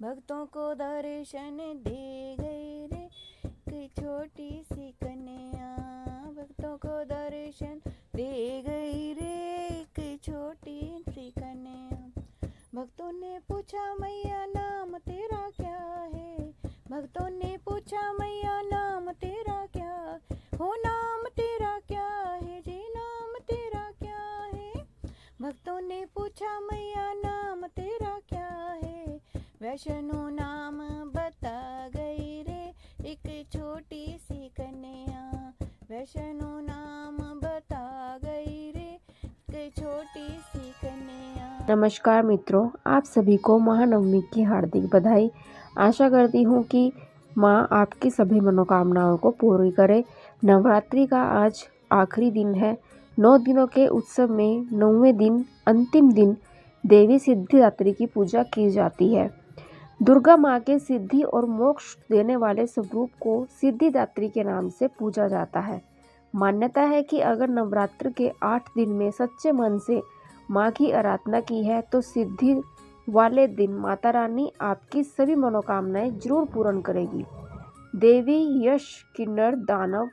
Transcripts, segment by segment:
भक्तों को दर्शन दे गई रे एक छोटी सी कन्या। भक्तों को दर्शन दे गई रे एक छोटी सी कन्या। भक्तों ने पूछा मैया नाम तेरा क्या है। भक्तों ने पूछा मैया नाम तेरा क्या हो, नाम तेरा क्या है जी, नाम तेरा क्या है। भक्तों ने पूछा मैया नाम तेरा क्या है। वैष्णो नाम बता गई रे एक छोटी सी कन्या। वैष्णो नाम बता गई रे एक छोटी सी कन्या। नमस्कार मित्रों, आप सभी को महानवमी की हार्दिक बधाई। आशा करती हूँ कि माँ आपकी सभी मनोकामनाओं को पूरी करे। नवरात्रि का आज आखिरी दिन है। 9 दिनों के उत्सव में 9वें दिन अंतिम दिन देवी सिद्धिदात्री की पूजा की जाती है। दुर्गा माँ के सिद्धि और मोक्ष देने वाले स्वरूप को सिद्धिदात्री के नाम से पूजा जाता है। मान्यता है कि अगर नवरात्र के 8 दिन में सच्चे मन से माँ की आराधना की है तो सिद्धि वाले दिन माता रानी आपकी सभी मनोकामनाएं जरूर पूर्ण करेगी। देवी यश किन्नर दानव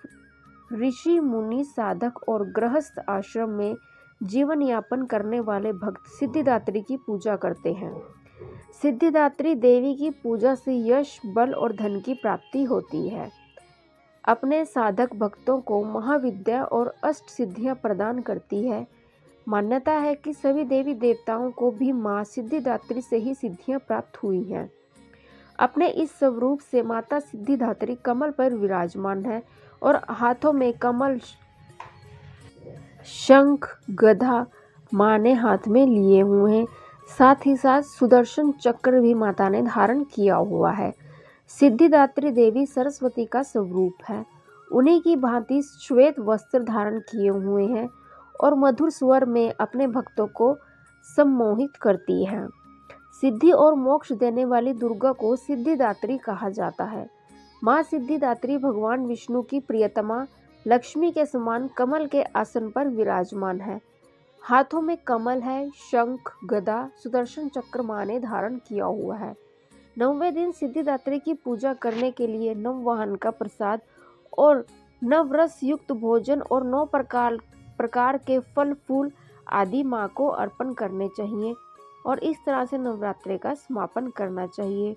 ऋषि मुनि साधक और गृहस्थ आश्रम में जीवन यापन करने वाले भक्त सिद्धिदात्री की पूजा करते हैं। सिद्धिदात्री देवी की पूजा से यश, बल और धन की प्राप्ति होती है। अपने साधक भक्तों को महाविद्या और अष्ट सिद्धियां प्रदान करती है। मान्यता है कि सभी देवी देवताओं को भी माँ सिद्धिदात्री से ही सिद्धियां प्राप्त हुई हैं। अपने इस स्वरूप से माता सिद्धिदात्री कमल पर विराजमान है और हाथों में कमल, शंख, गदा माँ ने हाथ में लिए हुए हैं। साथ ही साथ सुदर्शन चक्र भी माता ने धारण किया हुआ है। सिद्धिदात्री देवी सरस्वती का स्वरूप है। उन्हीं की भांति श्वेत वस्त्र धारण किए हुए हैं और मधुर स्वर में अपने भक्तों को सम्मोहित करती है। सिद्धि और मोक्ष देने वाली दुर्गा को सिद्धिदात्री कहा जाता है। माँ सिद्धिदात्री भगवान विष्णु की प्रियतमा लक्ष्मी के समान कमल के आसन पर विराजमान है। हाथों में कमल है, शंख, गदा, सुदर्शन चक्र माँ ने धारण किया हुआ है। 9वें दिन सिद्धिदात्री की पूजा करने के लिए नववाहन का प्रसाद और नवरस युक्त भोजन और 9 प्रकार के फल फूल आदि माँ को अर्पण करने चाहिए और इस तरह से नवरात्रि का समापन करना चाहिए।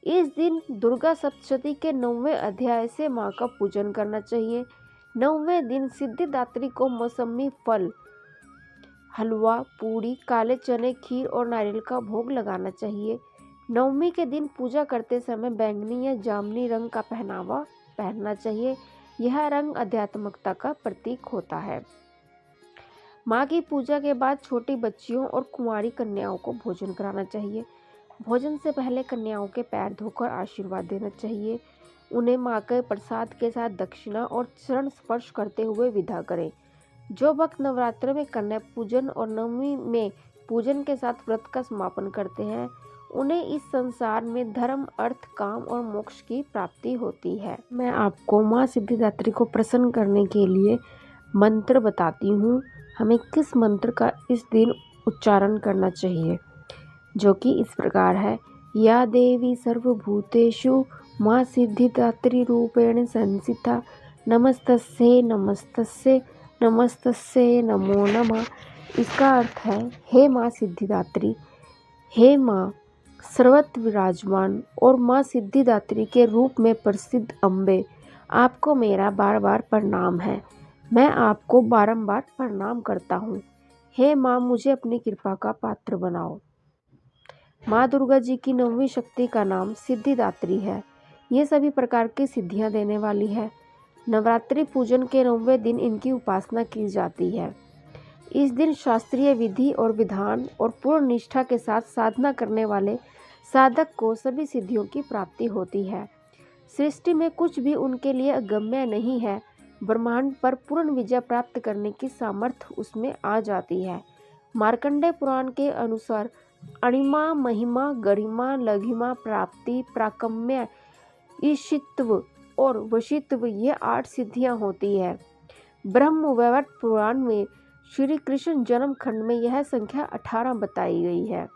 इस दिन दुर्गा सप्तशती के 9वें अध्याय से माँ का पूजन करना चाहिए। 9वें दिन सिद्धिदात्री को मौसमी फल, हलवा, पूड़ी, काले चने, खीर और नारियल का भोग लगाना चाहिए। 9वीं के दिन पूजा करते समय बैंगनी या जामुनी रंग का पहनावा पहनना चाहिए। यह रंग आध्यात्मिकता का प्रतीक होता है। माँ की पूजा के बाद छोटी बच्चियों और कुंवारी कन्याओं को भोजन कराना चाहिए। भोजन से पहले कन्याओं के पैर धोकर आशीर्वाद देना चाहिए। उन्हें माँ के प्रसाद के साथ दक्षिणा और चरण स्पर्श करते हुए विदा करें। जो भक्त नवरात्र में कन्या पूजन और 9वीं में पूजन के साथ व्रत का समापन करते हैं, उन्हें इस संसार में धर्म, अर्थ, काम और मोक्ष की प्राप्ति होती है। मैं आपको माँ सिद्धिदात्री को प्रसन्न करने के लिए मंत्र बताती हूँ। हमें किस मंत्र का इस दिन उच्चारण करना चाहिए, जो कि इस प्रकार है। या देवी सर्वभूतेषु माँ सिद्धिदात्री रूपेण संस्थिता नमस्तस्यै नमस्तस्यै नमस्तस्यै नमो नमः। इसका अर्थ है, हे माँ सिद्धिदात्री, हे माँ सर्वत्र विराजमान और माँ सिद्धिदात्री के रूप में प्रसिद्ध अम्बे, आपको मेरा बार बार प्रणाम है। मैं आपको बारंबार प्रणाम करता हूँ। हे माँ, मुझे अपनी कृपा का पात्र बनाओ। माँ दुर्गा जी की 9वीं शक्ति का नाम सिद्धिदात्री है। ये सभी प्रकार की सिद्धियाँ देने वाली है। नवरात्रि पूजन के 9वें दिन इनकी उपासना की जाती है। इस दिन शास्त्रीय विधि और विधान और पूर्ण निष्ठा के साथ साधना करने वाले साधक को सभी सिद्धियों की प्राप्ति होती है। सृष्टि में कुछ भी उनके लिए अगम्य नहीं है। ब्रह्मांड पर पूर्ण विजय प्राप्त करने की सामर्थ्य उसमें आ जाती है। मार्कंडेय पुराण के अनुसार अणिमा, महिमा, गरिमा, लघिमा, प्राप्ति, प्राकम्य, ईशित्व और वशित्व, ये 8 सिद्धियां होती है। ब्रह्म वैवर्त पुराण में श्री कृष्ण जन्म खंड में यह संख्या 18 बताई गई है।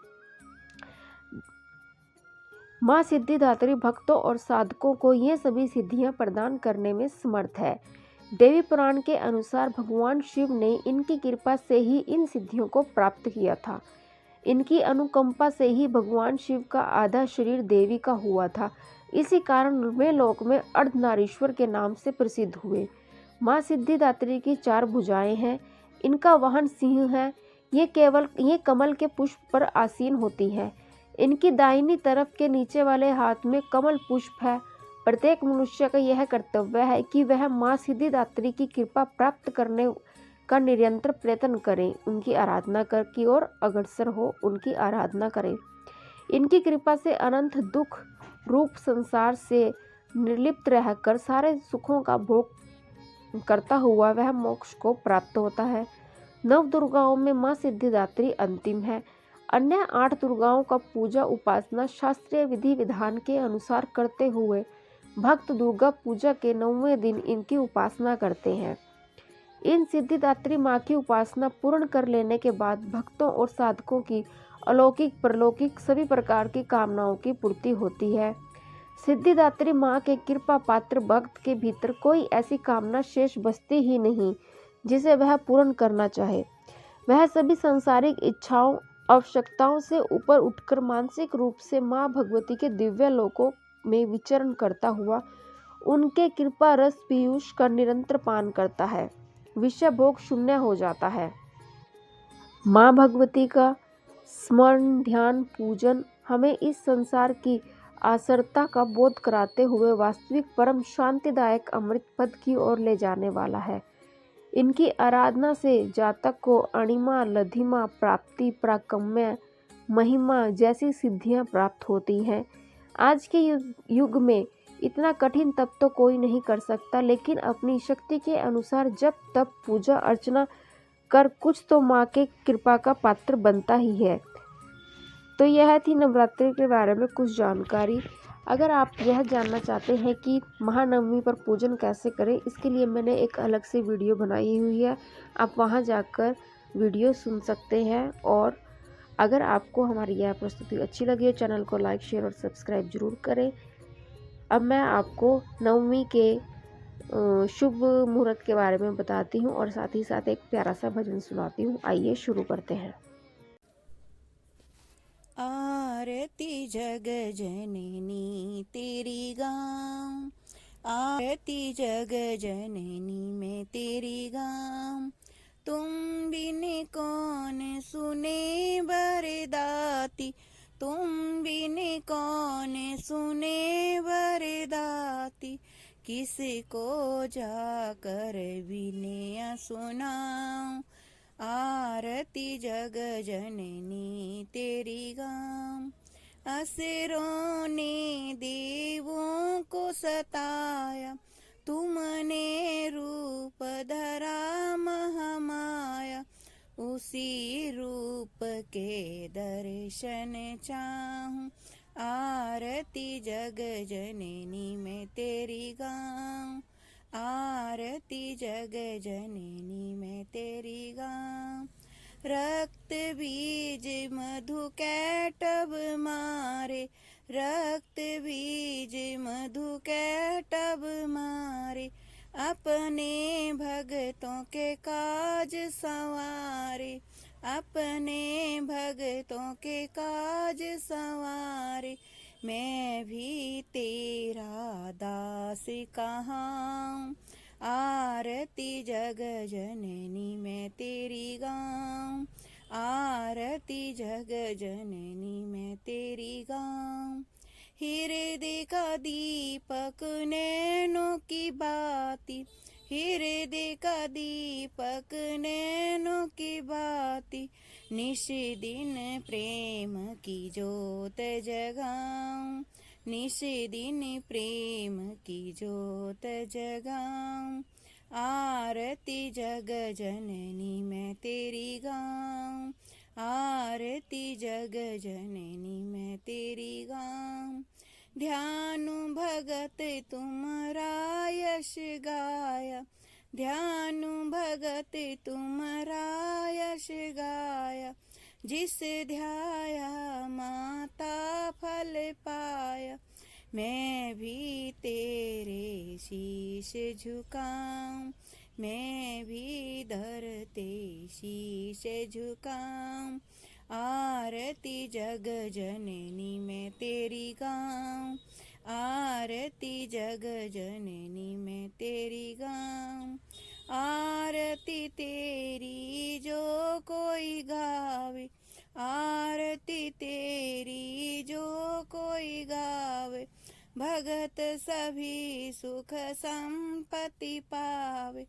माँ सिद्धिदात्री भक्तों और साधकों को ये सभी सिद्धियां प्रदान करने में समर्थ है। देवी पुराण के अनुसार भगवान शिव ने इनकी कृपा से ही इन सिद्धियों को प्राप्त किया था। इनकी अनुकंपा से ही भगवान शिव का आधा शरीर देवी का हुआ था। इसी कारण वे लोक में अर्धनारीश्वर के नाम से प्रसिद्ध हुए। माँ सिद्धिदात्री की 4 भुजाएं हैं। इनका वाहन सिंह है। ये कमल के पुष्प पर आसीन होती है। इनकी दाहिनी तरफ के नीचे वाले हाथ में कमल पुष्प है। प्रत्येक मनुष्य का यह कर्तव्य है कि वह माँ सिद्धिदात्री की कृपा प्राप्त करने का निरंतर प्रयत्न करें, उनकी आराधना कर की ओर अग्रसर हो, उनकी आराधना करें। इनकी कृपा से अनंत दुख रूप संसार से निर्लिप्त रहकर सारे सुखों का भोग करता हुआ वह मोक्ष को प्राप्त होता है। 9 दुर्गाओं में माँ सिद्धिदात्री अंतिम है। अन्य 8 दुर्गाओं का पूजा उपासना शास्त्रीय विधि विधान के अनुसार करते हुए भक्त दुर्गा पूजा के 9वें दिन इनकी उपासना करते हैं। इन सिद्धिदात्री माँ की उपासना पूर्ण कर लेने के बाद भक्तों और साधकों की अलौकिक परलौकिक सभी प्रकार की कामनाओं की पूर्ति होती है। सिद्धिदात्री माँ के कृपा पात्र भक्त के भीतर कोई ऐसी कामना शेष बचती ही नहीं जिसे वह पूर्ण करना चाहे। वह सभी सांसारिक इच्छाओं आवश्यकताओं से ऊपर उठकर मानसिक रूप से माँ भगवती के दिव्य लोकों में विचरण करता हुआ उनके कृपा रस पीयूष का निरंतर पान करता है। विषय भोग शून्य हो जाता है। माँ भगवती का स्मरण ध्यान पूजन हमें इस संसार की आसरता का बोध कराते हुए वास्तविक परम शांतिदायक अमृत पद की ओर ले जाने वाला है। इनकी आराधना से जातक को अणिमा लधिमा प्राप्ति प्राकम्य महिमा जैसी सिद्धियां प्राप्त होती हैं। आज के युग में इतना कठिन तप तो कोई नहीं कर सकता, लेकिन अपनी शक्ति के अनुसार जब तप पूजा अर्चना कर कुछ तो माँ के कृपा का पात्र बनता ही है। तो यह थी नवरात्रि के बारे में कुछ जानकारी। अगर आप यह जानना चाहते हैं कि महानवमी पर पूजन कैसे करें, इसके लिए मैंने एक अलग से वीडियो बनाई हुई है। आप वहां जाकर वीडियो सुन सकते हैं। और अगर आपको हमारी यह प्रस्तुति अच्छी लगी है, चैनल को लाइक शेयर और सब्सक्राइब जरूर करें। अब मैं आपको नवमी के शुभ मुहूर्त के बारे में बताती हूँ और साथ ही साथ एक प्यारा सा भजन सुनाती हूँ। आइए शुरू करते हैं। आरती जग जननी तेरी गाँव, आरती जग जननी में तेरी गाँव। तुम बिन कौन सुने बरदाती, तुम बिन कौन सुने बरदाती। किसको जाकर बिनया सुनाऊं, आरती जग जननी तेरी गाँव। असुरों ने देवों को सताया, तुमने रूप धरा महामाया। उसी रूप के दर्शन चाहूं, आरती जग जननी में तेरी गाँव, आरती जग जननी में तेरी गाँव। रक्त बीज मधु कैटब मारे, रक्त बीज मधु कैटब मारे। अपने भगतों के काज संवारे, अपने भगतों के काज संवारे। मैं भी तेरा दास कहाऊं, आरती जग जननी में तेरी गाँव, आरती जग जननी में तेरी गाँव। हृदय का दीपक नैनों की बाती, हृदय का दीपक नैनों की बाती। निश दिन प्रेम की जोत जगाऊं, निश दिन प्रेम की जोत जगाऊं। आरती जग जननी में तेरी गाँव, आरती जग जननी में तेरी गाँव। ध्यान भगत तुम्हारा यश गाया, ध्यान भगत तुम्हारा यश गाया। जिस ध्याया माता फल पाया, मैं भी तेरे शीश झुकाऊं, मैं भी धरते शीश झुकाऊं। आरती जग जननी मैं तेरी गाऊं, आरती जग जननी मैं तेरी गाऊं। आरती तेरी जो कोई गावे, आरती तेरी जो कोई गावे। भगत सभी सुख संपत्ति पावे,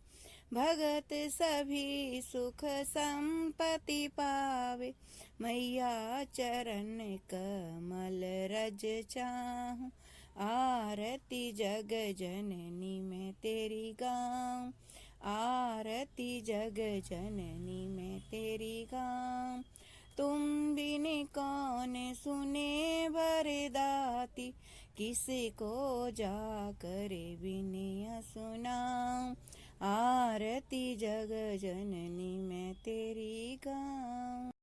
भगत सभी सुख संपत्ति पावे। मैया चरण कमल रज चाहूं, आरती जग जननी मैं तेरी गाऊं, आरती जग जननी मैं तेरी गाऊं। तुम बिन कौन सुने बरदाती, किसी को जाकर बिनिया सुनाऊं। आरती जग जननी मैं तेरी गाऊं।